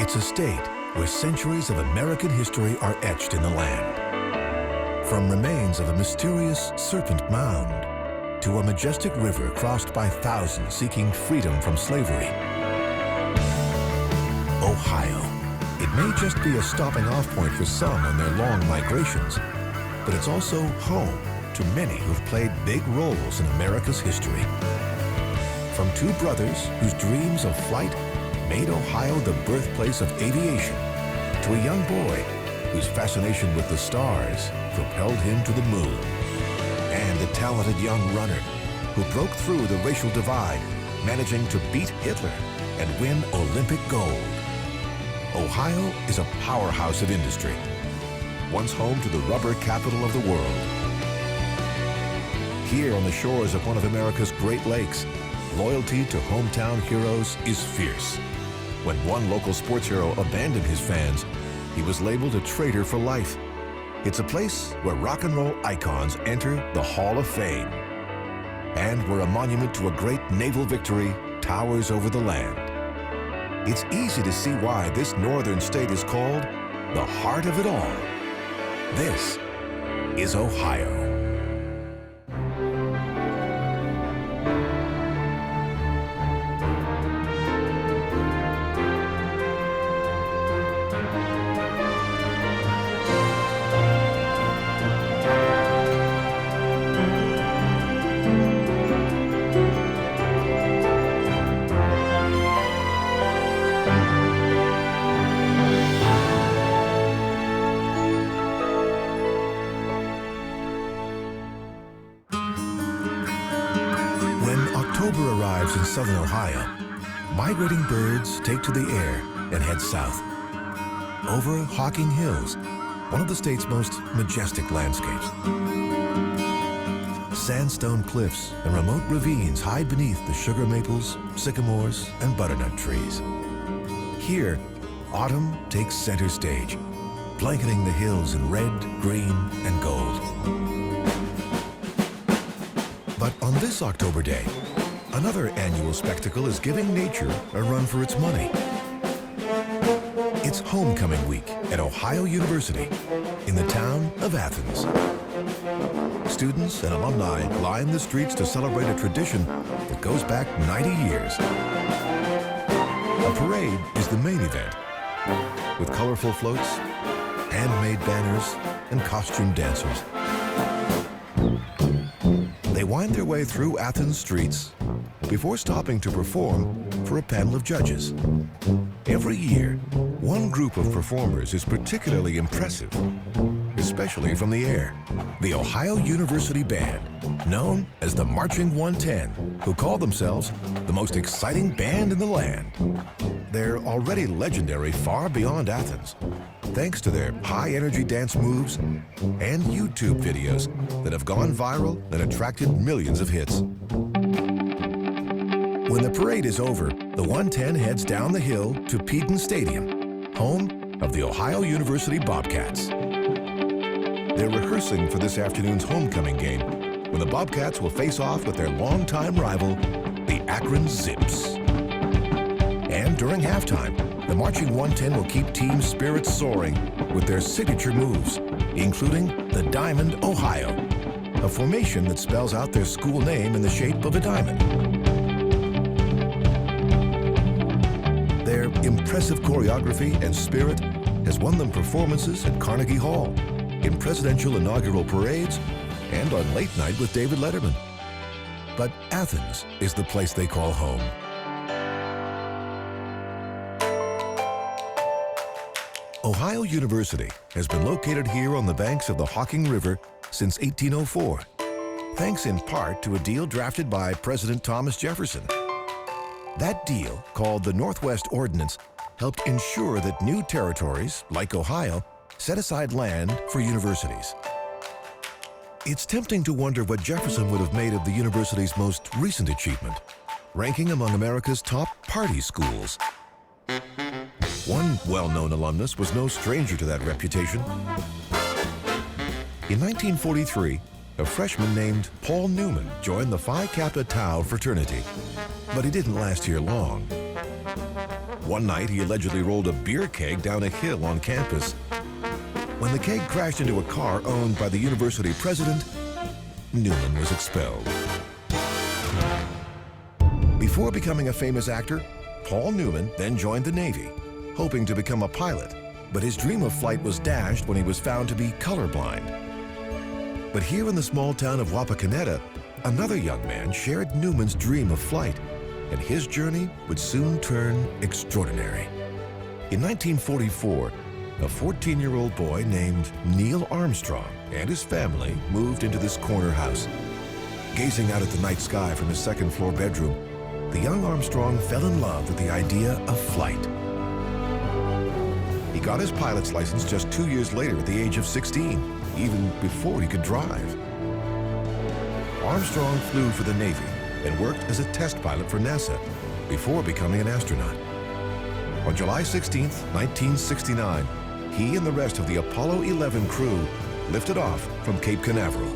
It's a state where centuries of American history are etched in the land. From remains of a mysterious serpent mound to a majestic river crossed by thousands seeking freedom from slavery. Ohio. It may just be a stopping-off point for some on their long migrations, but it's also home to many who've played big roles in America's history. From two brothers whose dreams of flight made Ohio the birthplace of aviation, to a young boy whose fascination with the stars propelled him to the moon, and a talented young runner who broke through the racial divide, managing to beat Hitler and win Olympic gold. Ohio is a powerhouse of industry, once home to the rubber capital of the world. Here on the shores of one of America's Great Lakes, loyalty to hometown heroes is fierce. When one local sports hero abandoned his fans, he was labeled a traitor for life. It's a place where rock and roll icons enter the Hall of Fame, and where a monument to a great naval victory towers over the land. It's easy to see why this northern state is called the heart of it all. This is Ohio. October arrives in southern Ohio, migrating birds take to the air and head south. Over Hocking Hills, one of the state's most majestic landscapes. Sandstone cliffs and remote ravines hide beneath the sugar maples, sycamores, and butternut trees. Here, autumn takes center stage, blanketing the hills in red, green, and gold. But on this October day, another annual spectacle is giving nature a run for its money. It's homecoming week at Ohio University in the town of Athens. Students and alumni line the streets to celebrate a tradition that goes back 90 years. A parade is the main event, with colorful floats, handmade banners, and costumed dancers. They wind their way through Athens streets before stopping to perform for a panel of judges. Every year, one group of performers is particularly impressive, especially from the air. The Ohio University Band, known as the Marching 110, who call themselves the most exciting band in the land. They're already legendary far beyond Athens, thanks to their high-energy dance moves and YouTube videos that have gone viral and attracted millions of hits. When the parade is over, the 110 heads down the hill to Peden Stadium, home of the Ohio University Bobcats. They're rehearsing for this afternoon's homecoming game, when the Bobcats will face off with their longtime rival, the Akron Zips. And during halftime, the Marching 110 will keep team spirits soaring with their signature moves, including the Diamond Ohio, a formation that spells out their school name in the shape of a diamond. Their impressive choreography and spirit has won them performances at Carnegie Hall, in presidential inaugural parades, and on Late Night with David Letterman. But Athens is the place they call home. Ohio University has been located here on the banks of the Hocking River since 1804, thanks in part to a deal drafted by President Thomas Jefferson. That deal, called the Northwest Ordinance, helped ensure that new territories, like Ohio, set aside land for universities. It's tempting to wonder what Jefferson would have made of the university's most recent achievement, ranking among America's top party schools. One well-known alumnus was no stranger to that reputation. In 1943, a freshman named Paul Newman joined the Phi Kappa Tau fraternity, but he didn't last here long. One night, he allegedly rolled a beer keg down a hill on campus. When the keg crashed into a car owned by the university president, Newman was expelled. Before becoming a famous actor, Paul Newman then joined the Navy, hoping to become a pilot, but his dream of flight was dashed when he was found to be colorblind. But here in the small town of Wapakoneta, another young man shared Newman's dream of flight, and his journey would soon turn extraordinary. In 1944, a 14-year-old boy named Neil Armstrong and his family moved into this corner house. Gazing out at the night sky from his second-floor bedroom, the young Armstrong fell in love with the idea of flight. He got his pilot's license just 2 years later at the age of 16, even before he could drive. Armstrong flew for the Navy and worked as a test pilot for NASA before becoming an astronaut. On July 16, 1969, he and the rest of the Apollo 11 crew lifted off from Cape Canaveral.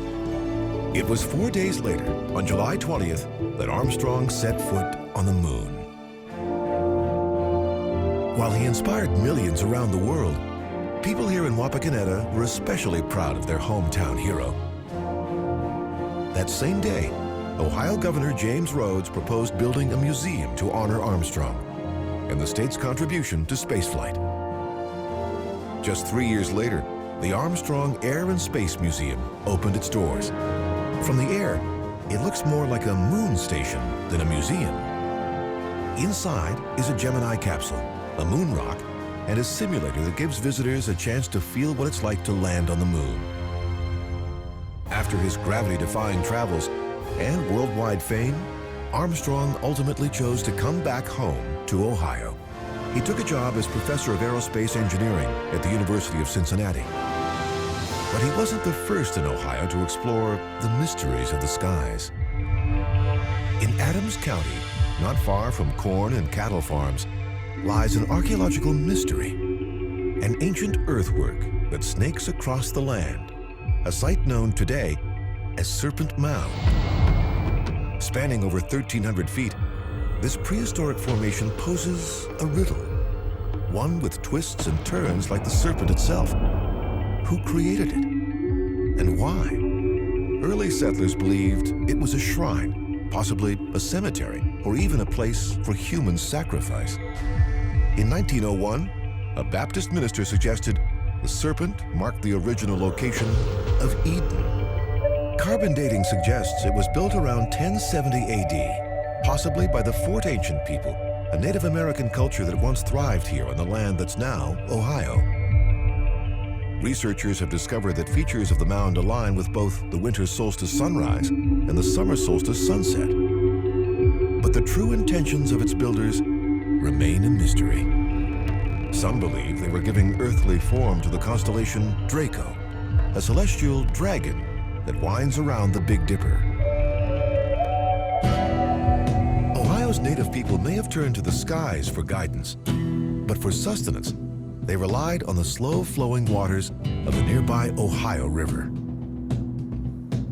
It was 4 days later, on July 20th, that Armstrong set foot on the moon. While he inspired millions around the world, people here in Wapakoneta were especially proud of their hometown hero. That same day, Ohio Governor James Rhodes proposed building a museum to honor Armstrong and the state's contribution to spaceflight. Just 3 years later, the Armstrong Air and Space Museum opened its doors. From the air, it looks more like a moon station than a museum. Inside is a Gemini capsule, a moon rock, and a simulator that gives visitors a chance to feel what it's like to land on the moon. After his gravity-defying travels and worldwide fame, Armstrong ultimately chose to come back home to Ohio. He took a job as professor of aerospace engineering at the University of Cincinnati. But he wasn't the first in Ohio to explore the mysteries of the skies. In Adams County, not far from corn and cattle farms, lies an archaeological mystery, an ancient earthwork that snakes across the land, a site known today as Serpent Mound. Spanning over 1,300 feet, this prehistoric formation poses a riddle, one with twists and turns like the serpent itself. Who created it, and why? Early settlers believed it was a shrine, possibly a cemetery, or even a place for human sacrifice. In 1901, a Baptist minister suggested the serpent marked the original location of Eden. Carbon dating suggests it was built around 1070 AD, possibly by the Fort Ancient people, a Native American culture that once thrived here on the land that's now Ohio. Researchers have discovered that features of the mound align with both the winter solstice sunrise and the summer solstice sunset. But the true intentions of its builders remain a mystery. Some believe they were giving earthly form to the constellation Draco, a celestial dragon that winds around the Big Dipper. Ohio's native people may have turned to the skies for guidance, but for sustenance, they relied on the slow-flowing waters of the nearby Ohio River.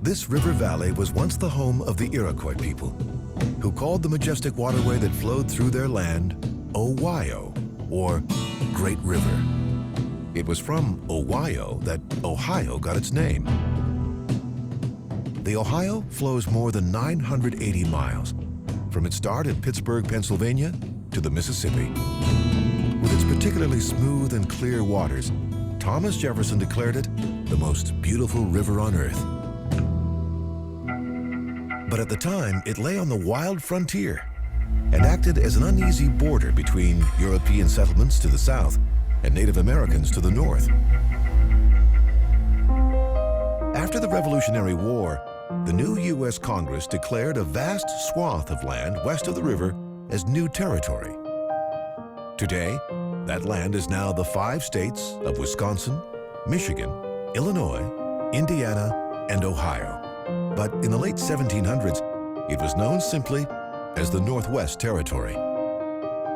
This river valley was once the home of the Iroquois people, who called the majestic waterway that flowed through their land Ohio, or Great River. It was from Ohio that Ohio got its name. The Ohio flows more than 980 miles, from its start in Pittsburgh, Pennsylvania, to the Mississippi. With its particularly smooth and clear waters, Thomas Jefferson declared it the most beautiful river on earth. But at the time, it lay on the wild frontier and acted as an uneasy border between European settlements to the south and Native Americans to the north. After the Revolutionary War, the new U.S. Congress declared a vast swath of land west of the river as new territory. Today, that land is now the 5 states of Wisconsin, Michigan, Illinois, Indiana, and Ohio. But in the late 1700s, it was known simply as the Northwest Territory.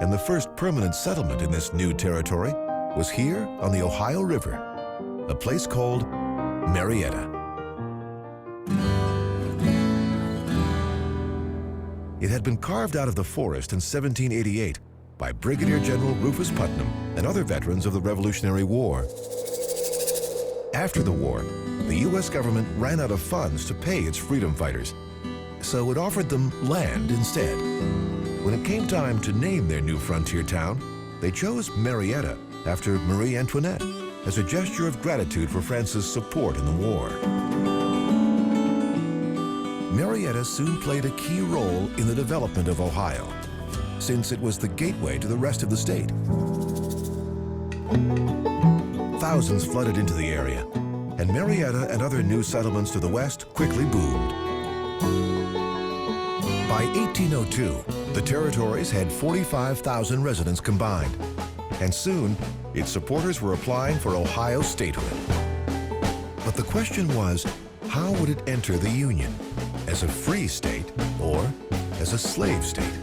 And the first permanent settlement in this new territory was here on the Ohio River, a place called Marietta. It had been carved out of the forest in 1788 by Brigadier General Rufus Putnam and other veterans of the Revolutionary War. After the war, the U.S. government ran out of funds to pay its freedom fighters, so it offered them land instead. When it came time to name their new frontier town, they chose Marietta after Marie Antoinette as a gesture of gratitude for France's support in the war. Marietta soon played a key role in the development of Ohio, since it was the gateway to the rest of the state. Thousands flooded into the area, and Marietta and other new settlements to the west quickly boomed. By 1802, the territories had 45,000 residents combined, and soon its supporters were applying for Ohio statehood. But the question was, how would it enter the Union? As a free state or as a slave state?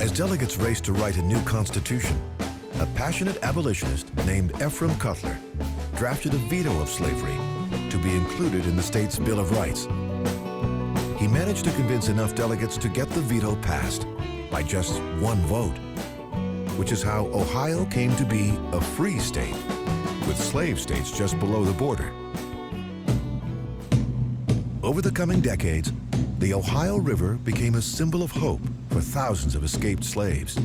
As delegates raced to write a new constitution, a passionate abolitionist named Ephraim Cutler drafted a veto of slavery to be included in the state's Bill of Rights. He managed to convince enough delegates to get the veto passed by just one vote, which is how Ohio came to be a free state, with slave states just below the border. Over the coming decades, the Ohio River became a symbol of hope for thousands of escaped slaves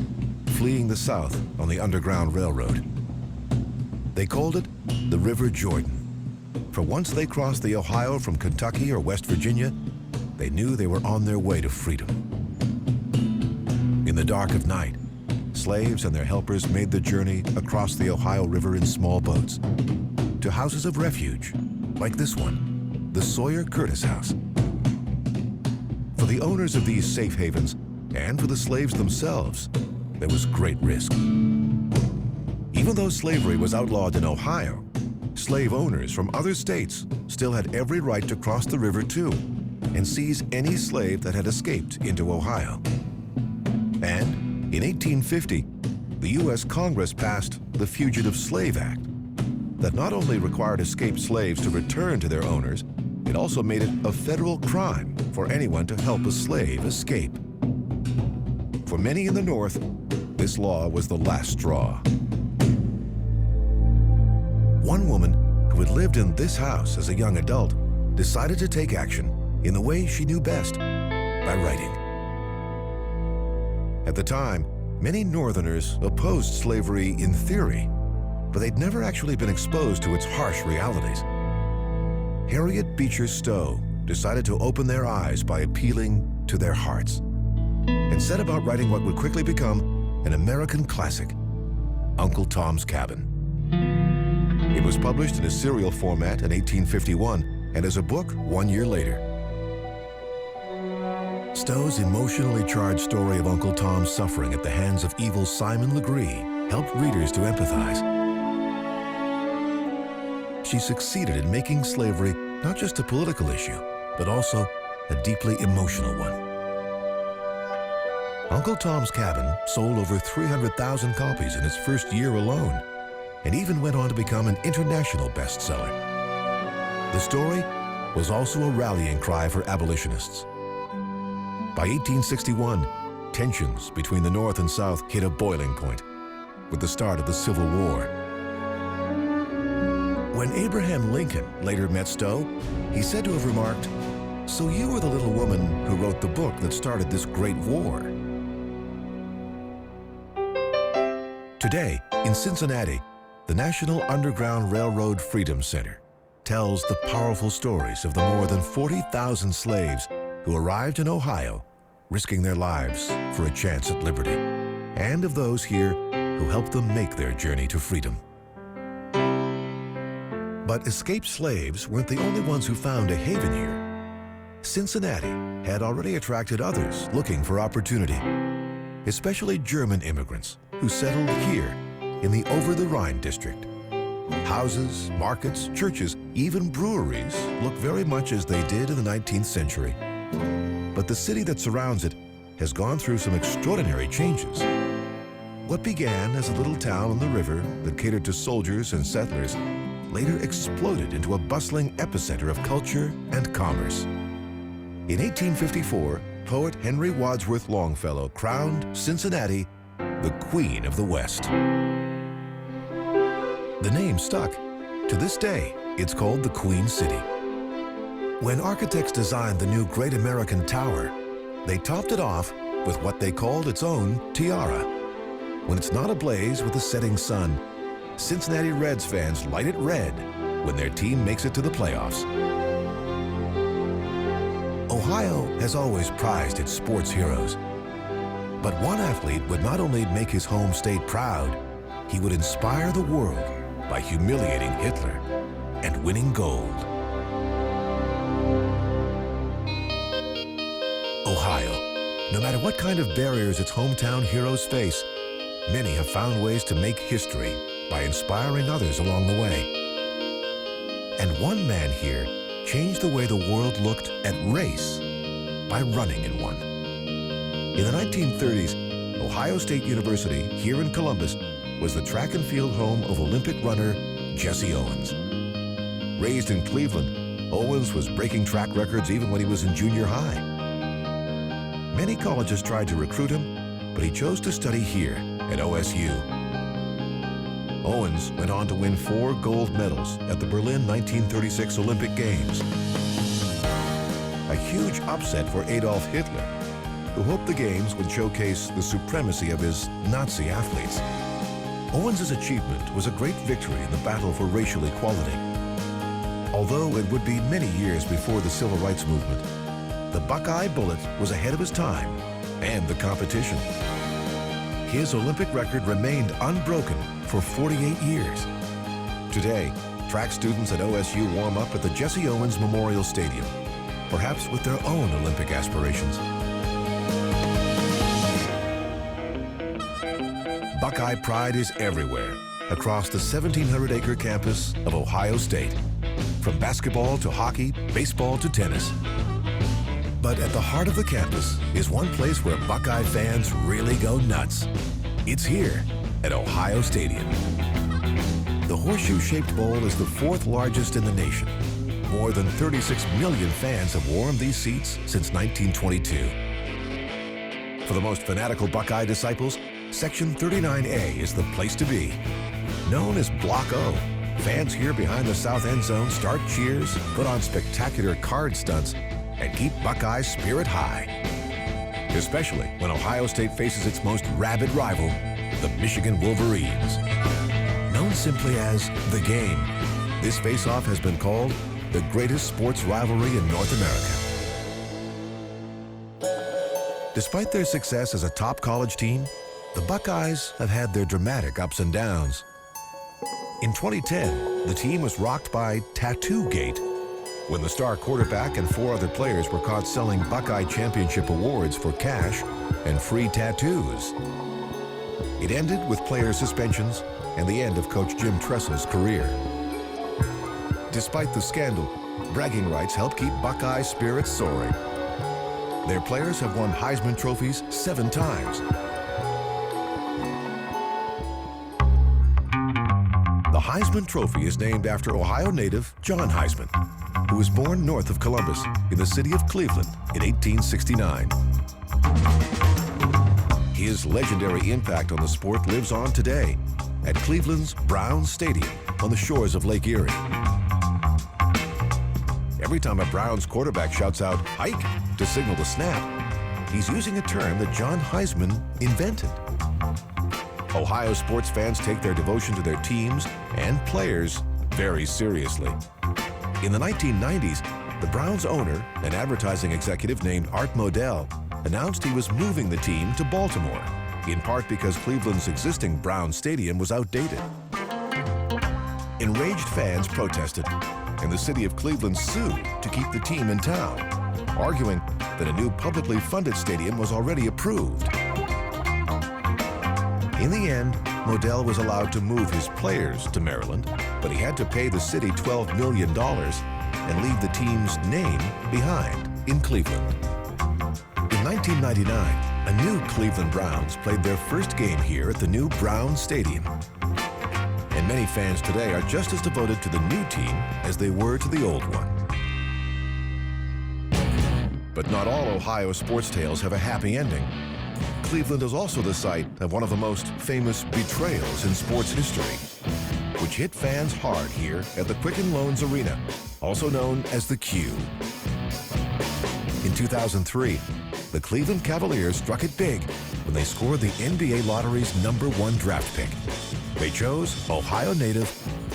fleeing the South on the Underground Railroad. They called it the River Jordan, for once they crossed the Ohio from Kentucky or West Virginia, they knew they were on their way to freedom. In the dark of night, slaves and their helpers made the journey across the Ohio River in small boats to houses of refuge, like this one, the Sawyer Curtis House. For the owners of these safe havens and for the slaves themselves, there was great risk. Even though slavery was outlawed in Ohio, slave owners from other states still had every right to cross the river too and seize any slave that had escaped into Ohio. And in 1850, the U.S. Congress passed the Fugitive Slave Act that not only required escaped slaves to return to their owners, it also made it a federal crime for anyone to help a slave escape. For many in the North, this law was the last straw. One woman who had lived in this house as a young adult decided to take action in the way she knew best, by writing. At the time, many Northerners opposed slavery in theory, but they'd never actually been exposed to its harsh realities. Harriet Beecher Stowe decided to open their eyes by appealing to their hearts and set about writing what would quickly become an American classic, Uncle Tom's Cabin. It was published in a serial format in 1851 and as a book 1 year later. Stowe's emotionally charged story of Uncle Tom's suffering at the hands of evil Simon Legree helped readers to empathize. She succeeded in making slavery not just a political issue, but also a deeply emotional one. Uncle Tom's Cabin sold over 300,000 copies in its first year alone, and even went on to become an international bestseller. The story was also a rallying cry for abolitionists. By 1861, tensions between the North and South hit a boiling point with the start of the Civil War. When Abraham Lincoln later met Stowe, he said to have remarked, "So you were the little woman who wrote the book that started this great war." Today, in Cincinnati, the National Underground Railroad Freedom Center tells the powerful stories of the more than 40,000 slaves who arrived in Ohio, risking their lives for a chance at liberty, and of those here who helped them make their journey to freedom. But escaped slaves weren't the only ones who found a haven here. Cincinnati had already attracted others looking for opportunity, especially German immigrants who settled here in the Over-the-Rhine district. Houses, markets, churches, even breweries look very much as they did in the 19th century. But the city that surrounds it has gone through some extraordinary changes. What began as a little town on the river that catered to soldiers and settlers later exploded into a bustling epicenter of culture and commerce. In 1854, poet Henry Wadsworth Longfellow crowned Cincinnati the Queen of the West. The name stuck. To this day, it's called the Queen City. When architects designed the new Great American Tower, they topped it off with what they called its own tiara. When it's not ablaze with the setting sun, Cincinnati Reds fans light it red when their team makes it to the playoffs. Ohio has always prized its sports heroes. But one athlete would not only make his home state proud, he would inspire the world by humiliating Hitler and winning gold. Ohio. No matter what kind of barriers its hometown heroes face, many have found ways to make history by inspiring others along the way. And one man here changed the way the world looked at race by running in one. In the 1930s, Ohio State University here in Columbus was the track and field home of Olympic runner Jesse Owens. Raised in Cleveland, Owens was breaking track records even when he was in junior high. Many colleges tried to recruit him, but he chose to study here at OSU. Owens went on to win 4 gold medals at the Berlin 1936 Olympic Games. A huge upset for Adolf Hitler, who hoped the Games would showcase the supremacy of his Nazi athletes. Owens' achievement was a great victory in the battle for racial equality. Although it would be many years before the Civil Rights Movement, the Buckeye Bullet was ahead of his time and the competition. His Olympic record remained unbroken for 48 years. Today, track students at OSU warm up at the Jesse Owens Memorial Stadium, perhaps with their own Olympic aspirations. Buckeye pride is everywhere across the 1,700-acre campus of Ohio State, from basketball to hockey, baseball to tennis. But at the heart of the campus is one place where Buckeye fans really go nuts. It's here at Ohio Stadium. The horseshoe-shaped bowl is the 4th largest in the nation. More than 36 million fans have warmed these seats since 1922. For the most fanatical Buckeye disciples, Section 39A is the place to be. Known as Block O, fans here behind the south end zone start cheers, put on spectacular card stunts, and keep Buckeye spirit high. Especially when Ohio State faces its most rabid rival, the Michigan Wolverines. Known simply as The Game, this face-off has been called the greatest sports rivalry in North America. Despite their success as a top college team, the Buckeyes have had their dramatic ups and downs. In 2010, the team was rocked by Tattoo Gate, when the star quarterback and 4 other players were caught selling Buckeye Championship awards for cash and free tattoos. It ended with player suspensions and the end of Coach Jim Tressel's career. Despite the scandal, bragging rights help keep Buckeye spirits soaring. Their players have won Heisman trophies 7 times. The Heisman Trophy is named after Ohio native John Heisman, who was born north of Columbus in the city of Cleveland in 1869. His legendary impact on the sport lives on today at Cleveland's Browns Stadium on the shores of Lake Erie. Every time a Browns quarterback shouts out "hike" to signal the snap, he's using a term that John Heisman invented. Ohio sports fans take their devotion to their teams and players very seriously. In the 1990s, the Browns owner, an advertising executive named Art Modell, announced he was moving the team to Baltimore, in part because Cleveland's existing Browns Stadium was outdated. Enraged fans protested, and the city of Cleveland sued to keep the team in town, arguing that a new publicly funded stadium was already approved. In the end, Modell was allowed to move his players to Maryland, but he had to pay the city $12 million and leave the team's name behind in Cleveland. In 1999, a new Cleveland Browns played their first game here at the new Browns Stadium. And many fans today are just as devoted to the new team as they were to the old one. But not all Ohio sports tales have a happy ending. Cleveland is also the site of one of the most famous betrayals in sports history, which hit fans hard here at the Quicken Loans Arena, also known as the Q. In 2003, the Cleveland Cavaliers struck it big when they scored the NBA Lottery's #1 draft pick. They chose Ohio native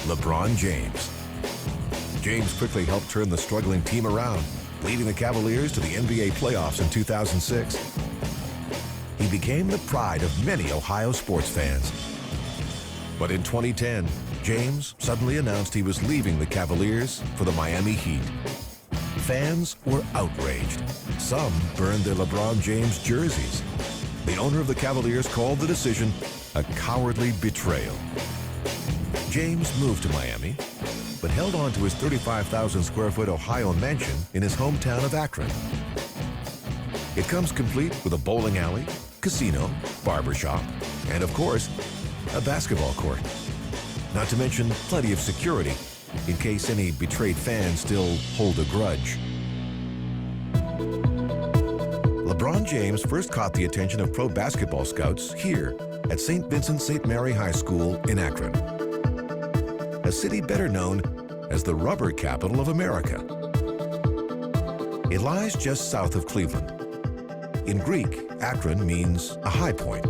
LeBron James. James quickly helped turn the struggling team around, leading the Cavaliers to the NBA playoffs in 2006. He became the pride of many Ohio sports fans. But in 2010, James suddenly announced he was leaving the Cavaliers for the Miami Heat. Fans were outraged. Some burned their LeBron James jerseys. The owner of the Cavaliers called the decision a cowardly betrayal. James moved to Miami, but held on to his 35,000 square foot Ohio mansion in his hometown of Akron. It comes complete with a bowling alley, casino, barbershop, and of course, a basketball court. Not to mention plenty of security in case any betrayed fans still hold a grudge. LeBron James first caught the attention of pro basketball scouts here at St. Vincent St. Mary High School in Akron, a city better known as the rubber capital of America. It lies just south of Cleveland. In Greek, Akron means a high point.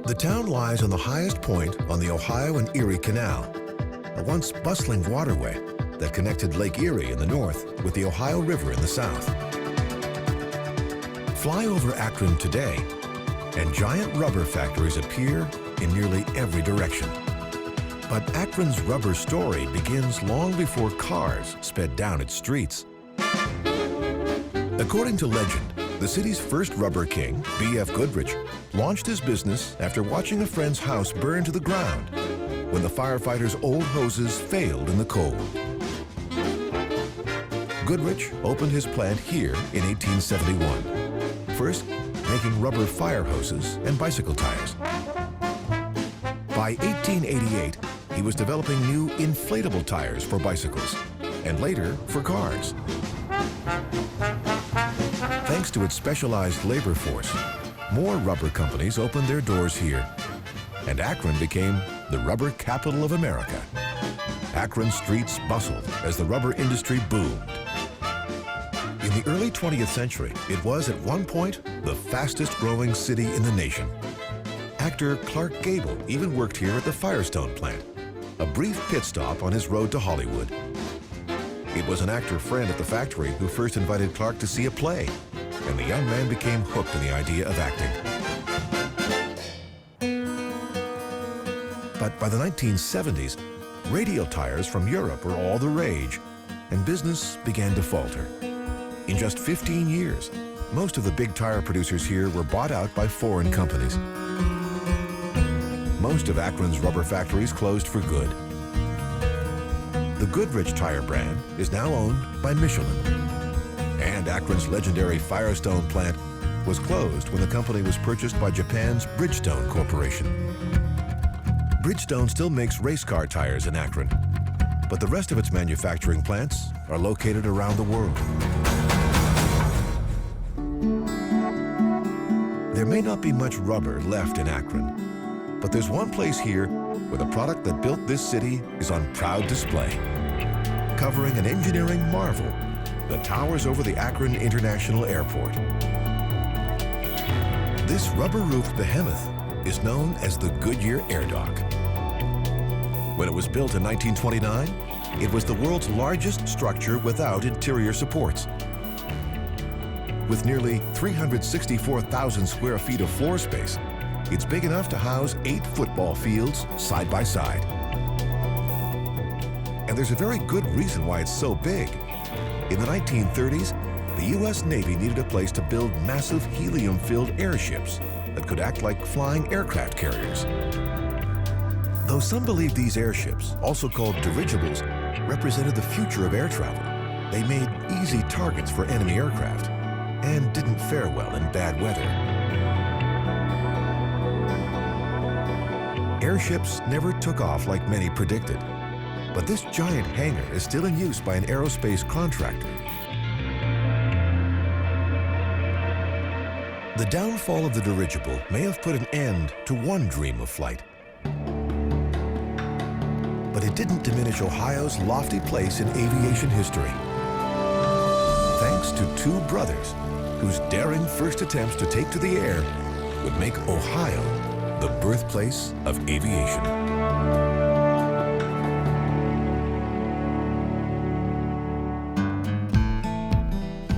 The town lies on the highest point on the Ohio and Erie Canal, a once bustling waterway that connected Lake Erie in the north with the Ohio River in the south. Fly over Akron today, and giant rubber factories appear in nearly every direction. But Akron's rubber story begins long before cars sped down its streets. According to legend, the city's first rubber king, B.F. Goodrich, launched his business after watching a friend's house burn to the ground when the firefighters' old hoses failed in the cold. Goodrich opened his plant here in 1871, first making rubber fire hoses and bicycle tires. By 1888, he was developing new inflatable tires for bicycles, and later for cars. Thanks to its specialized labor force, more rubber companies opened their doors here, and Akron became the rubber capital of America. Akron streets bustled as the rubber industry boomed. In the early 20th century, it was at one point the fastest growing city in the nation. Actor Clark Gable even worked here at the Firestone plant, a brief pit stop on his road to Hollywood. It was an actor friend at the factory who first invited Clark to see a play, and the young man became hooked on the idea of acting. But by the 1970s, radial tires from Europe were all the rage, and business began to falter. In just 15 years, most of the big tire producers here were bought out by foreign companies. Most of Akron's rubber factories closed for good. The Goodrich tire brand is now owned by Michelin. And Akron's legendary Firestone plant was closed when the company was purchased by Japan's Bridgestone Corporation. Bridgestone still makes race car tires in Akron, but the rest of its manufacturing plants are located around the world. There may not be much rubber left in Akron, but there's one place here where the product that built this city is on proud display. Covering an engineering marvel that towers over the Akron International Airport. This rubber-roofed behemoth is known as the Goodyear Air Dock. When it was built in 1929, it was the world's largest structure without interior supports. With nearly 364,000 square feet of floor space, it's big enough to house 8 football fields side by side. And there's a very good reason why it's so big. In the 1930s, the U.S. Navy needed a place to build massive helium-filled airships that could act like flying aircraft carriers. Though some believe these airships, also called dirigibles, represented the future of air travel, they made easy targets for enemy aircraft and didn't fare well in bad weather. Airships never took off like many predicted, but this giant hangar is still in use by an aerospace contractor. The downfall of the dirigible may have put an end to one dream of flight. But it didn't diminish Ohio's lofty place in aviation history. Thanks to two brothers whose daring first attempts to take to the air would make Ohio the birthplace of aviation.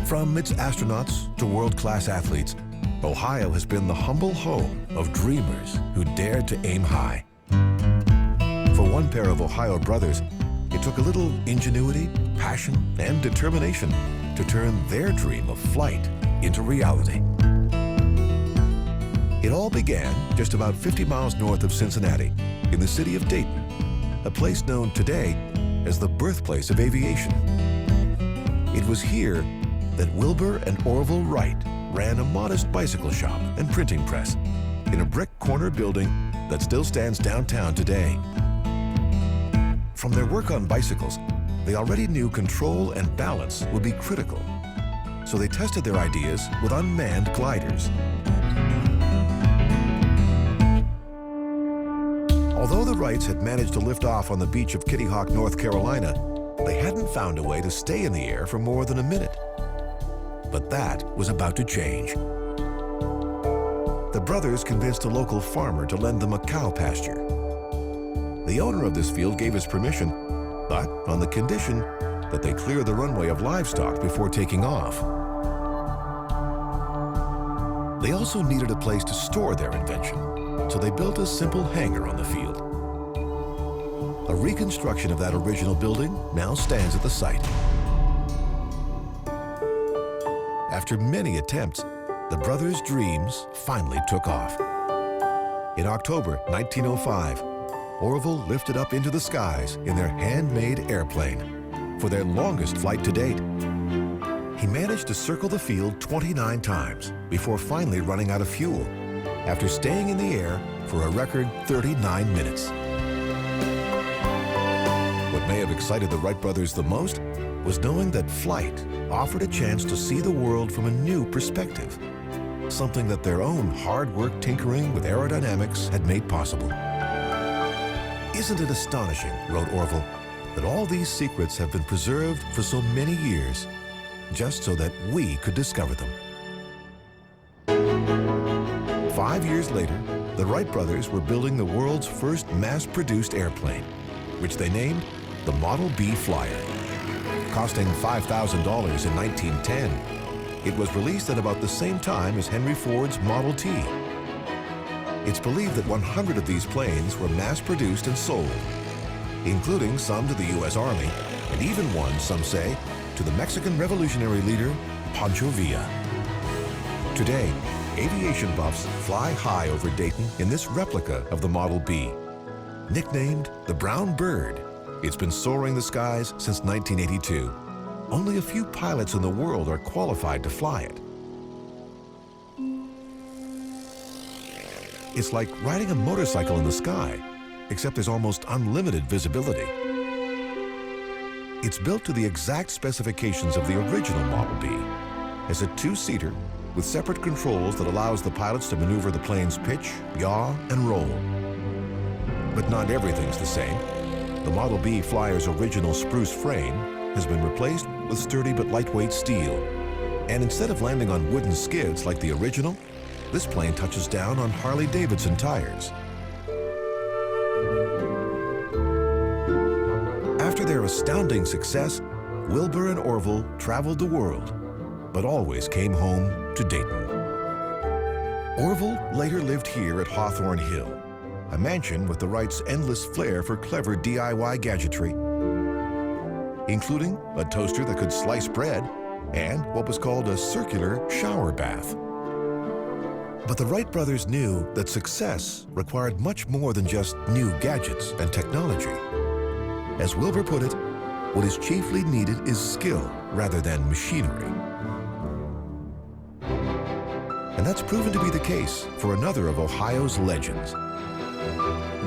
From its astronauts to world-class athletes, Ohio has been the humble home of dreamers who dared to aim high. For one pair of Ohio brothers, it took a little ingenuity, passion, and determination to turn their dream of flight into reality. It all began just about 50 miles north of Cincinnati, in the city of Dayton, a place known today as the birthplace of aviation. It was here that Wilbur and Orville Wright ran a modest bicycle shop and printing press in a brick corner building that still stands downtown today. From their work on bicycles, they already knew control and balance would be critical, so they tested their ideas with unmanned gliders. Although the Wrights had managed to lift off on the beach of Kitty Hawk, North Carolina, they hadn't found a way to stay in the air for more than a minute. But that was about to change. The brothers convinced a local farmer to lend them a cow pasture. The owner of this field gave his permission, but on the condition that they clear the runway of livestock before taking off. They also needed a place to store their invention, so they built a simple hangar on the field. A reconstruction of that original building now stands at the site. After many attempts, the brothers' dreams finally took off. In October 1905, Orville lifted up into the skies in their handmade airplane for their longest flight to date. He managed to circle the field 29 times before finally running out of fuel, after staying in the air for a record 39 minutes. What may have excited the Wright brothers the most was knowing that flight offered a chance to see the world from a new perspective, something that their own hard work tinkering with aerodynamics had made possible. Isn't it astonishing, wrote Orville, that all these secrets have been preserved for so many years, just so that we could discover them? 5 years later, the Wright brothers were building the world's first mass-produced airplane, which they named the Model B Flyer. Costing $5,000 in 1910, it was released at about the same time as Henry Ford's Model T. It's believed that 100 of these planes were mass-produced and sold, including some to the U.S. Army, and even one, some say, to the Mexican revolutionary leader, Pancho Villa. Today, aviation buffs fly high over Dayton in this replica of the Model B. Nicknamed the Brown Bird, it's been soaring the skies since 1982. Only a few pilots in the world are qualified to fly it. It's like riding a motorcycle in the sky, except there's almost unlimited visibility. It's built to the exact specifications of the original Model B, as a two-seater with separate controls that allows the pilots to maneuver the plane's pitch, yaw, and roll. But not everything's the same. The Model B Flyer's original spruce frame has been replaced with sturdy but lightweight steel. And instead of landing on wooden skids like the original, this plane touches down on Harley-Davidson tires. After their astounding success, Wilbur and Orville traveled the world, but always came home to Dayton. Orville later lived here at Hawthorne Hill, a mansion with the Wrights' endless flair for clever DIY gadgetry, including a toaster that could slice bread and what was called a circular shower bath. But the Wright brothers knew that success required much more than just new gadgets and technology. As Wilbur put it, what is chiefly needed is skill rather than machinery. And that's proven to be the case for another of Ohio's legends.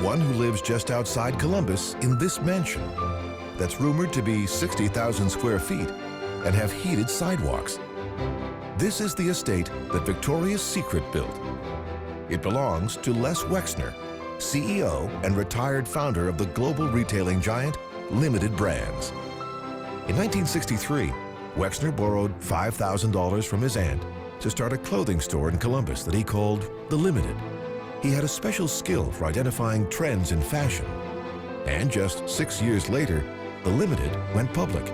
One who lives just outside Columbus in this mansion that's rumored to be 60,000 square feet and have heated sidewalks. This is the estate that Victoria's Secret built. It belongs to Les Wexner, CEO and retired founder of the global retailing giant Limited Brands. In 1963, Wexner borrowed $5,000 from his aunt to start a clothing store in Columbus that he called The Limited. He had a special skill for identifying trends in fashion. And just 6 years later, The Limited went public.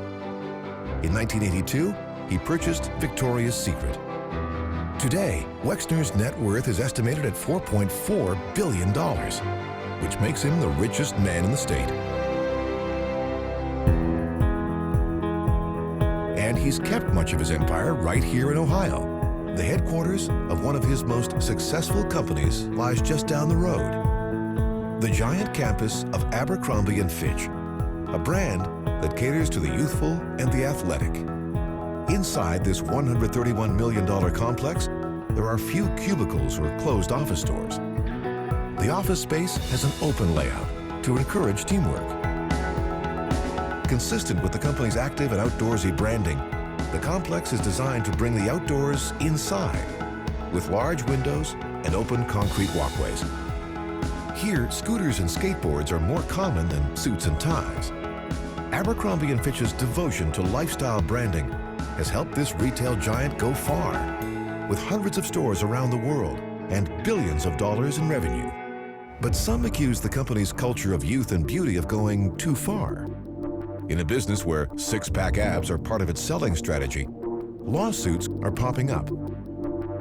In 1982, he purchased Victoria's Secret. Today, Wexner's net worth is estimated at $4.4 billion, which makes him the richest man in the state. And he's kept much of his empire right here in Ohio. The headquarters of one of his most successful companies lies just down the road. The giant campus of Abercrombie & Fitch, a brand that caters to the youthful and the athletic. Inside this $131 million complex, there are few cubicles or closed office doors. The office space has an open layout to encourage teamwork. Consistent with the company's active and outdoorsy branding, the complex is designed to bring the outdoors inside, with large windows and open concrete walkways. Here, scooters and skateboards are more common than suits and ties. Abercrombie & Fitch's devotion to lifestyle branding has helped this retail giant go far, with hundreds of stores around the world and billions of dollars in revenue. But some accuse the company's culture of youth and beauty of going too far. In a business where six-pack abs are part of its selling strategy, lawsuits are popping up.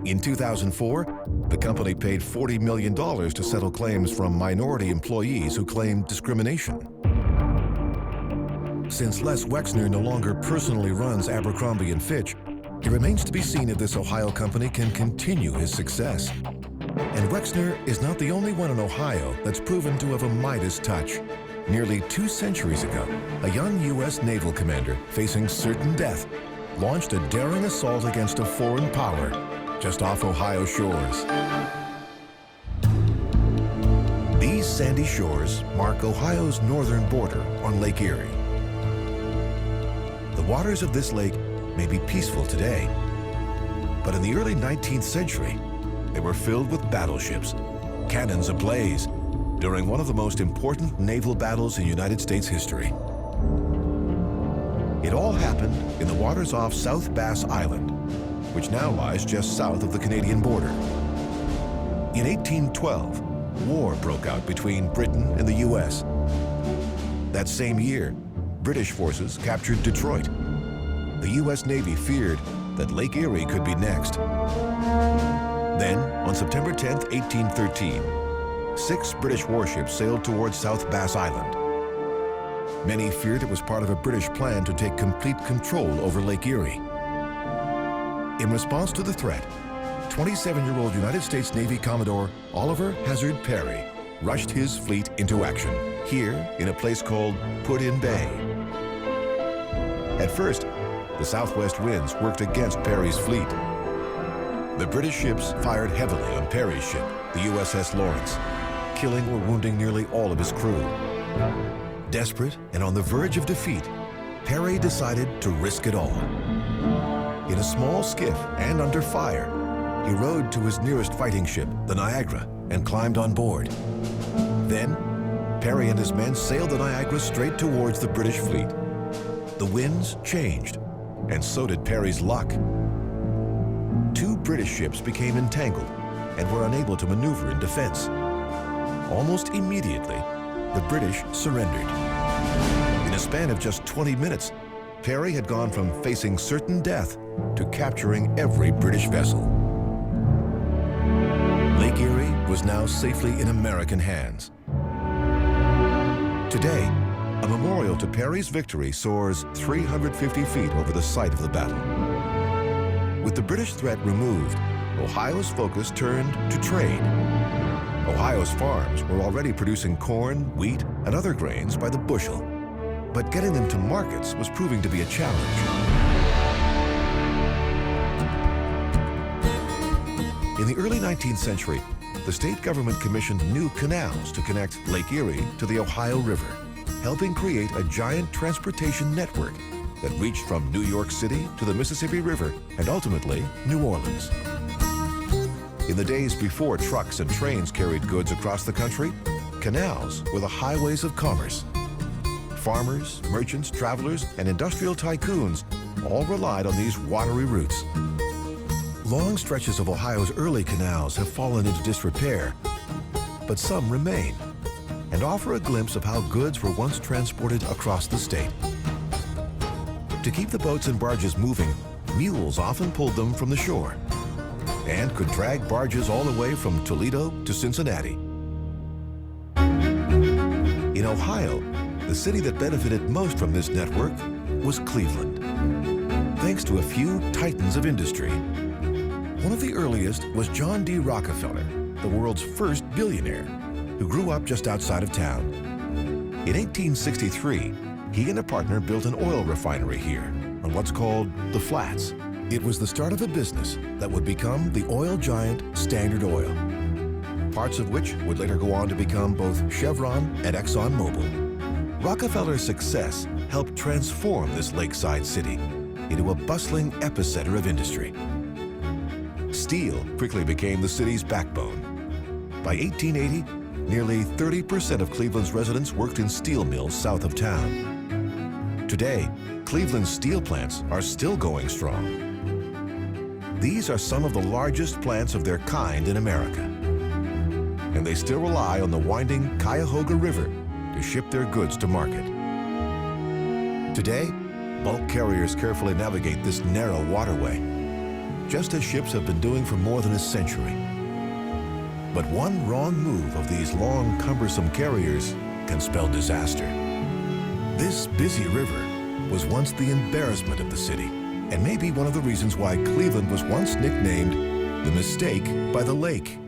In 2004, the company paid $40 million to settle claims from minority employees who claimed discrimination. Since Les Wexner no longer personally runs Abercrombie & Fitch, it remains to be seen if this Ohio company can continue his success. And Wexner is not the only one in Ohio that's proven to have a Midas touch. Nearly 2 centuries ago, a young U.S. naval commander facing certain death launched a daring assault against a foreign power just off Ohio shores. These sandy shores mark Ohio's northern border on Lake Erie. The waters of this lake may be peaceful today, but in the early 19th century, they were filled with battleships, cannons ablaze, during one of the most important naval battles in United States history. It all happened in the waters off South Bass Island, which now lies just south of the Canadian border. In 1812, war broke out between Britain and the U.S. That same year, British forces captured Detroit. The U.S. Navy feared that Lake Erie could be next. Then, on September 10, 1813, 6 British warships sailed towards South Bass Island. Many feared it was part of a British plan to take complete control over Lake Erie. In response to the threat, 27-year-old United States Navy Commodore Oliver Hazard Perry rushed his fleet into action, here in a place called Put-in Bay. At first, the southwest winds worked against Perry's fleet. The British ships fired heavily on Perry's ship, the USS Lawrence, killing or wounding nearly all of his crew. Desperate and on the verge of defeat, Perry decided to risk it all. In a small skiff and under fire, he rowed to his nearest fighting ship, the Niagara, and climbed on board. Then, Perry and his men sailed the Niagara straight towards the British fleet. The winds changed, and so did Perry's luck. 2 British ships became entangled and were unable to maneuver in defense. Almost immediately, the British surrendered. In a span of just 20 minutes, Perry had gone from facing certain death to capturing every British vessel. Lake Erie was now safely in American hands. Today, a memorial to Perry's victory soars 350 feet over the site of the battle. With the British threat removed, Ohio's focus turned to trade. Ohio's farms were already producing corn, wheat, and other grains by the bushel, but getting them to markets was proving to be a challenge. In the early 19th century, the state government commissioned new canals to connect Lake Erie to the Ohio River, helping create a giant transportation network that reached from New York City to the Mississippi River and ultimately New Orleans. In the days before trucks and trains carried goods across the country, canals were the highways of commerce. Farmers, merchants, travelers, and industrial tycoons all relied on these watery routes. Long stretches of Ohio's early canals have fallen into disrepair, but some remain and offer a glimpse of how goods were once transported across the state. To keep the boats and barges moving, mules often pulled them from the shore and could drag barges all the way from Toledo to Cincinnati. In Ohio, the city that benefited most from this network was Cleveland, thanks to a few titans of industry. One of the earliest was John D. Rockefeller, the world's first billionaire, who grew up just outside of town. In 1863, he and a partner built an oil refinery here on what's called the Flats. It was the start of a business that would become the oil giant Standard Oil, parts of which would later go on to become both Chevron and ExxonMobil. Rockefeller's success helped transform this lakeside city into a bustling epicenter of industry. Steel quickly became the city's backbone. By 1880, nearly 30% of Cleveland's residents worked in steel mills south of town. Today, Cleveland's steel plants are still going strong. These are some of the largest plants of their kind in America, and they still rely on the winding Cuyahoga River to ship their goods to market. Today, bulk carriers carefully navigate this narrow waterway, just as ships have been doing for more than a century. But one wrong move of these long, cumbersome carriers can spell disaster. This busy river was once the embarrassment of the city, and may be one of the reasons why Cleveland was once nicknamed the Mistake by the Lake.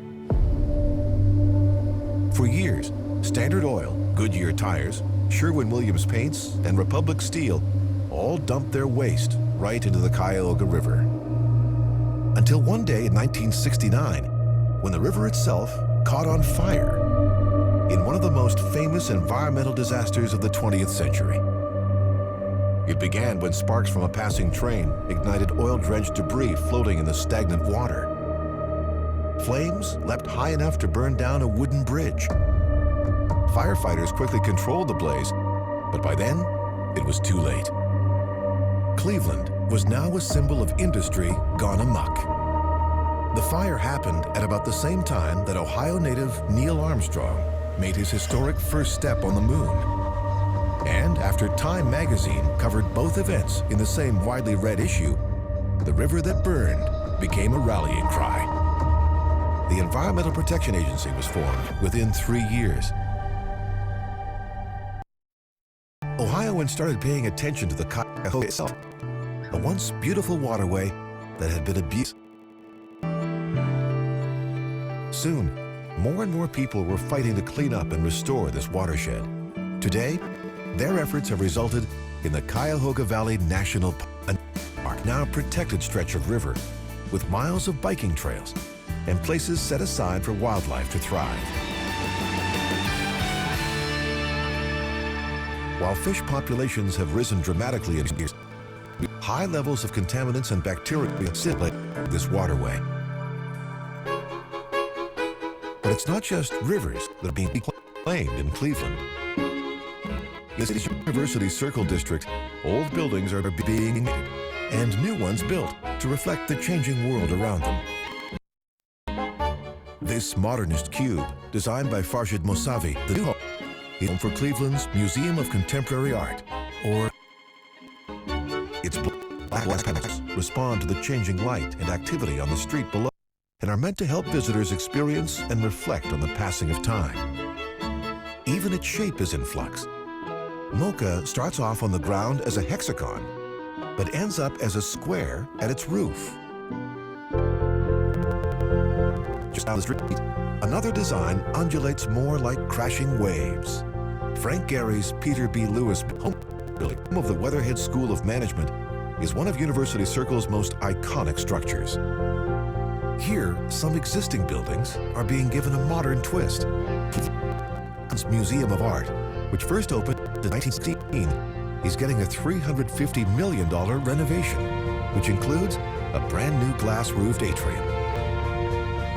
For years, Standard Oil, Goodyear tires, Sherwin-Williams paints, and Republic Steel all dumped their waste right into the Cuyahoga River. Until one day in 1969, when the river itself caught on fire in one of the most famous environmental disasters of the 20th century. It began when sparks from a passing train ignited oil-drenched debris floating in the stagnant water. Flames leapt high enough to burn down a wooden bridge. Firefighters quickly controlled the blaze, but by then, it was too late. Cleveland was now a symbol of industry gone amok. The fire happened at about the same time that Ohio native Neil Armstrong made his historic first step on the moon. And after Time magazine covered both events in the same widely read issue, the river that burned became a rallying cry. The Environmental Protection Agency was formed within 3 years. Ohioans started paying attention to the Cuyahoga itself, a once beautiful waterway that had been abused. Soon, more and more people were fighting to clean up and restore this watershed. Today, their efforts have resulted in the Cuyahoga Valley National Park, now a protected stretch of river with miles of biking trails and places set aside for wildlife to thrive. While fish populations have risen dramatically in years, high levels of contaminants and bacteria circulate this waterway. But it's not just rivers that are being claimed in Cleveland. In the city's University Circle District, old buildings are being made and new ones built to reflect the changing world around them. This modernist cube, designed by Farshid Mousavi, the new home, is home for Cleveland's Museum of Contemporary Art, or its black glass panels respond to the changing light and activity on the street below and are meant to help visitors experience and reflect on the passing of time. Even its shape is in flux. Mocha starts off on the ground as a hexagon, but ends up as a square at its roof. Just down the street, another design undulates more like crashing waves. Frank Gehry's Peter B. Lewis home building of the Weatherhead School of Management is one of University Circle's most iconic structures. Here, some existing buildings are being given a modern twist. Museum of Art, which first opened in 1916, he's getting a $350 million renovation, which includes a brand new glass-roofed atrium.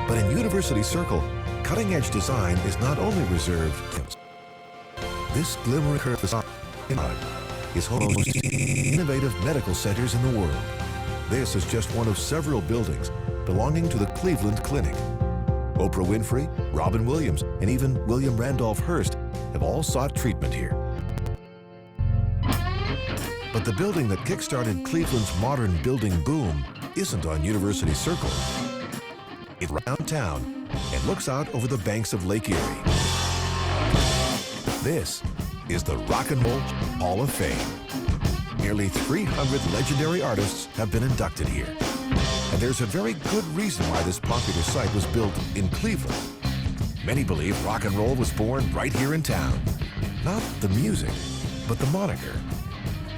But in University Circle, cutting-edge design is not only reserved. This glimmering facade is home to the most innovative medical centers in the world. This is just one of several buildings belonging to the Cleveland Clinic. Oprah Winfrey, Robin Williams, and even William Randolph Hearst have all sought treatment here. But the building that kick-started Cleveland's modern building boom isn't on University Circle. It's downtown and looks out over the banks of Lake Erie. This is the Rock and Roll Hall of Fame. Nearly 300 legendary artists have been inducted here. And there's a very good reason why this popular site was built in Cleveland. Many believe rock and roll was born right here in town. Not the music, but the moniker.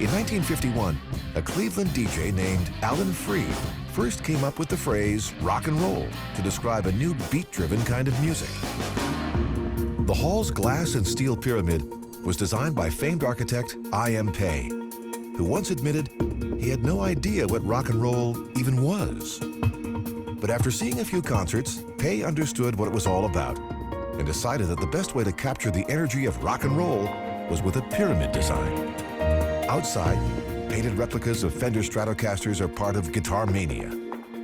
In 1951, a Cleveland DJ named Alan Freed first came up with the phrase rock and roll to describe a new beat-driven kind of music. The hall's glass and steel pyramid was designed by famed architect I.M. Pei, who once admitted he had no idea what rock and roll even was. But after seeing a few concerts, Pei understood what it was all about and decided that the best way to capture the energy of rock and roll was with a pyramid design. Outside, painted replicas of Fender Stratocasters are part of Guitar Mania,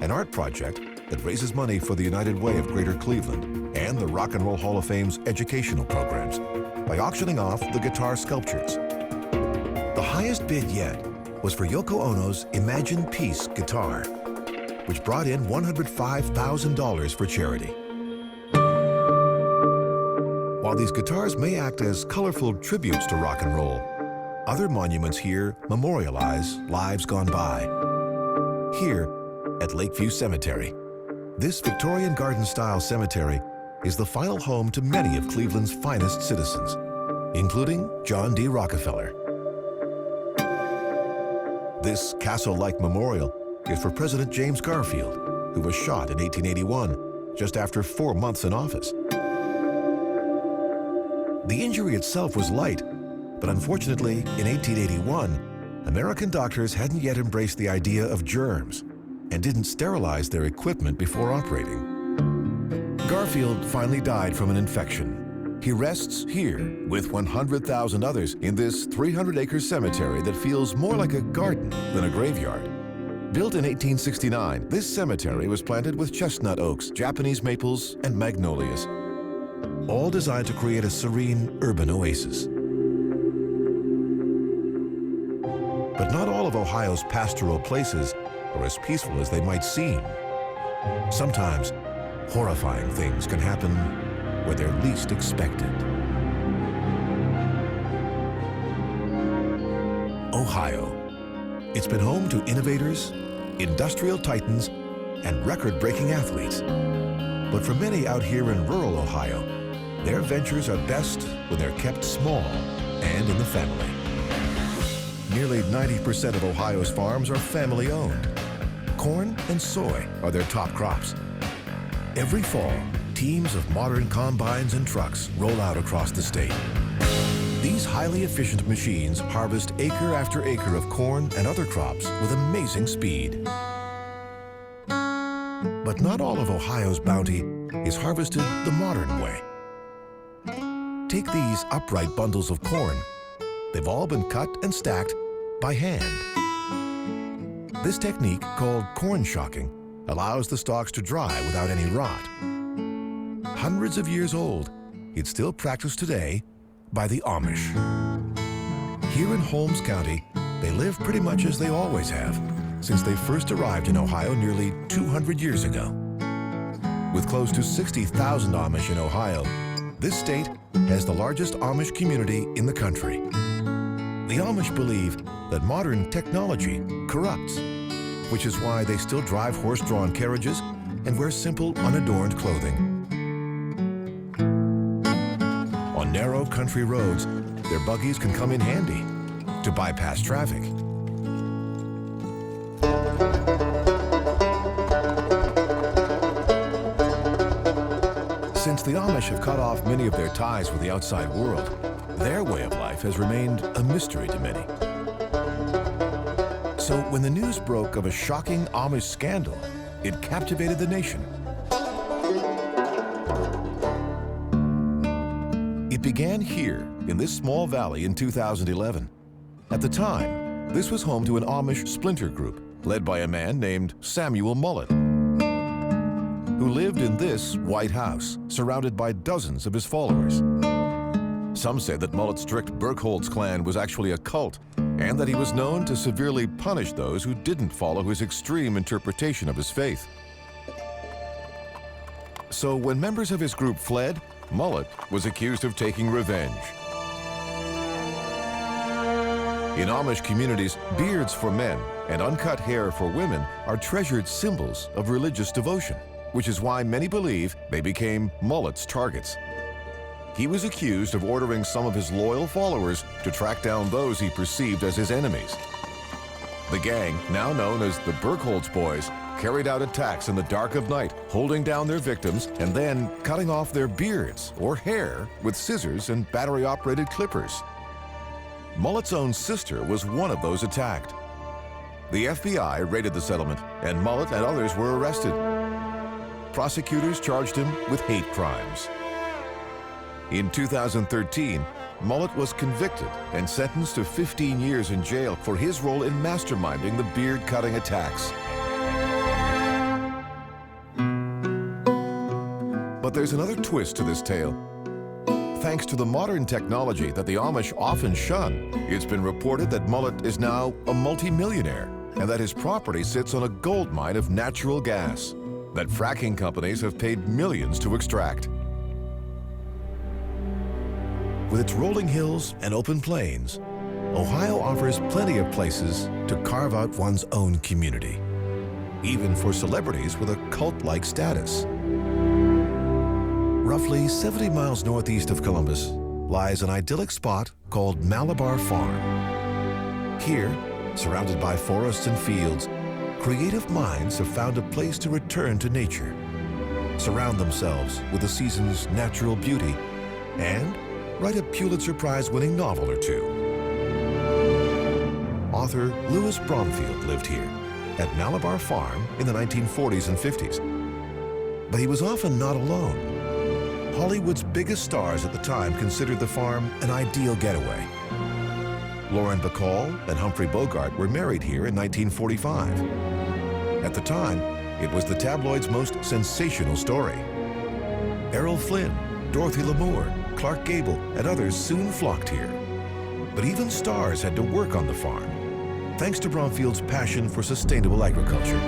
an art project that raises money for the United Way of Greater Cleveland and the Rock and Roll Hall of Fame's educational programs by auctioning off the guitar sculptures. The highest bid yet was for Yoko Ono's Imagine Peace guitar, which brought in $105,000 for charity. While these guitars may act as colorful tributes to rock and roll, other monuments here memorialize lives gone by. Here at Lakeview Cemetery, this Victorian garden-style cemetery is the final home to many of Cleveland's finest citizens, including John D. Rockefeller. This castle-like memorial is for President James Garfield, who was shot in 1881, just after 4 months in office. The injury itself was light, but unfortunately, in 1881, American doctors hadn't yet embraced the idea of germs and didn't sterilize their equipment before operating. Garfield finally died from an infection. He rests here with 100,000 others in this 300-acre cemetery that feels more like a garden than a graveyard. Built in 1869, this cemetery was planted with chestnut oaks, Japanese maples, and magnolias, all designed to create a serene urban oasis. But not all of Ohio's pastoral places are as peaceful as they might seem. Sometimes, horrifying things can happen where they're least expected. Ohio. It's been home to innovators, industrial titans, and record-breaking athletes. But for many out here in rural Ohio, their ventures are best when they're kept small and in the family. Nearly 90% of Ohio's farms are family-owned. Corn and soy are their top crops. Every fall, teams of modern combines and trucks roll out across the state. These highly efficient machines harvest acre after acre of corn and other crops with amazing speed. But not all of Ohio's bounty is harvested the modern way. Take these upright bundles of corn. They've all been cut and stacked by hand. This technique, called corn shocking, allows the stalks to dry without any rot. Hundreds of years old, it's still practiced today by the Amish. Here in Holmes County, they live pretty much as they always have, since they first arrived in Ohio nearly 200 years ago. With close to 60,000 Amish in Ohio, this state has the largest Amish community in the country. The Amish believe that modern technology corrupts, which is why they still drive horse-drawn carriages and wear simple, unadorned clothing. On narrow country roads, their buggies can come in handy to bypass traffic. Since the Amish have cut off many of their ties with the outside world, their way of life has remained a mystery to many. So when the news broke of a shocking Amish scandal, it captivated the nation. It began here, in this small valley in 2011. At the time, this was home to an Amish splinter group led by a man named Samuel Mullet, who lived in this white house, surrounded by dozens of his followers. Some said that Mullet's strict Burkholz clan was actually a cult, and that he was known to severely punish those who didn't follow his extreme interpretation of his faith. So when members of his group fled, Mullet was accused of taking revenge. In Amish communities, beards for men and uncut hair for women are treasured symbols of religious devotion, which is why many believe they became Mullet's targets. He was accused of ordering some of his loyal followers to track down those he perceived as his enemies. The gang, now known as the Burkholz Boys, carried out attacks in the dark of night, holding down their victims and then cutting off their beards or hair with scissors and battery-operated clippers. Mullet's own sister was one of those attacked. The FBI raided the settlement, and Mullet and others were arrested. Prosecutors charged him with hate crimes. In 2013, Mullet was convicted and sentenced to 15 years in jail for his role in masterminding the beard-cutting attacks. But there's another twist to this tale. Thanks to the modern technology that the Amish often shun, it's been reported that Mullet is now a multimillionaire and that his property sits on a gold mine of natural gas that fracking companies have paid millions to extract. With its rolling hills and open plains, Ohio offers plenty of places to carve out one's own community, even for celebrities with a cult-like status. Roughly 70 miles northeast of Columbus lies an idyllic spot called Malabar Farm. Here, surrounded by forests and fields, creative minds have found a place to return to nature, surround themselves with the season's natural beauty, and write a Pulitzer Prize-winning novel or two. Author Louis Bromfield lived here at Malabar Farm in the 1940s and 50s. But he was often not alone. Hollywood's biggest stars at the time considered the farm an ideal getaway. Lauren Bacall and Humphrey Bogart were married here in 1945. At the time, it was the tabloid's most sensational story. Errol Flynn, Dorothy Lamour, Clark Gable, and others soon flocked here. But even stars had to work on the farm, thanks to Bromfield's passion for sustainable agriculture.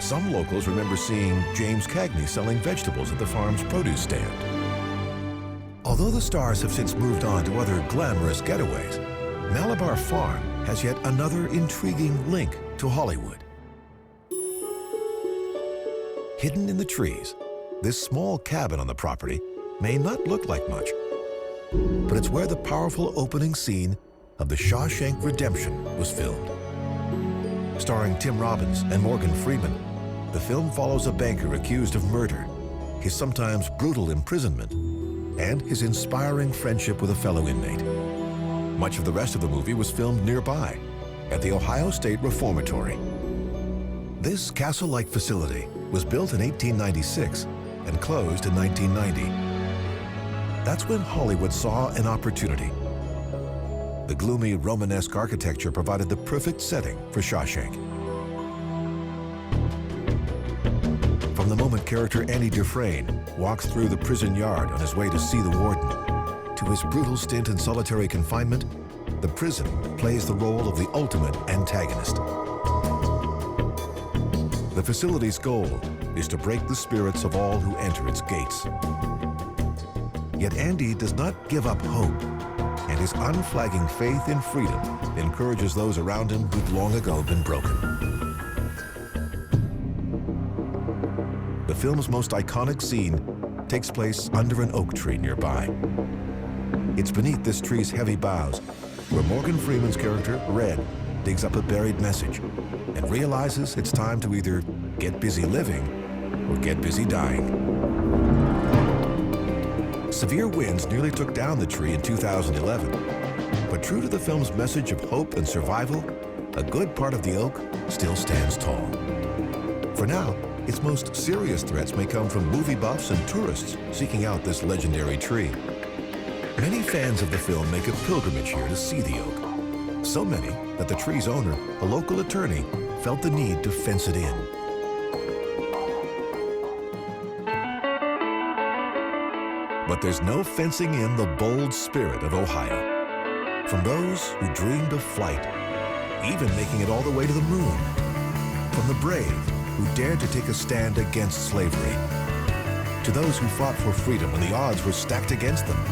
Some locals remember seeing James Cagney selling vegetables at the farm's produce stand. Although the stars have since moved on to other glamorous getaways, Malabar Farm has yet another intriguing link to Hollywood. Hidden in the trees, this small cabin on the property may not look like much, but it's where the powerful opening scene of The Shawshank Redemption was filmed. Starring Tim Robbins and Morgan Freeman, the film follows a banker accused of murder, his sometimes brutal imprisonment, and his inspiring friendship with a fellow inmate. Much of the rest of the movie was filmed nearby, at the Ohio State Reformatory. This castle-like facility was built in 1896 and closed in 1990. That's when Hollywood saw an opportunity. The gloomy Romanesque architecture provided the perfect setting for Shawshank. From the moment character Andy Dufresne walks through the prison yard on his way to see the warden, to his brutal stint in solitary confinement, the prison plays the role of the ultimate antagonist. The facility's goal is to break the spirits of all who enter its gates. Yet Andy does not give up hope, and his unflagging faith in freedom encourages those around him who've long ago been broken. The film's most iconic scene takes place under an oak tree nearby. It's beneath this tree's heavy boughs where Morgan Freeman's character, Red, digs up a buried message and realizes it's time to either get busy living or get busy dying. Severe winds nearly took down the tree in 2011. But true to the film's message of hope and survival, a good part of the oak still stands tall. For now, its most serious threats may come from movie buffs and tourists seeking out this legendary tree. Many fans of the film make a pilgrimage here to see the oak. So many that the tree's owner, a local attorney, felt the need to fence it in. But there's no fencing in the bold spirit of Ohio. From those who dreamed of flight, even making it all the way to the moon. From the brave who dared to take a stand against slavery, to those who fought for freedom when the odds were stacked against them.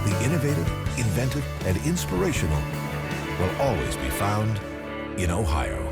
The innovative, inventive, and inspirational will always be found in Ohio.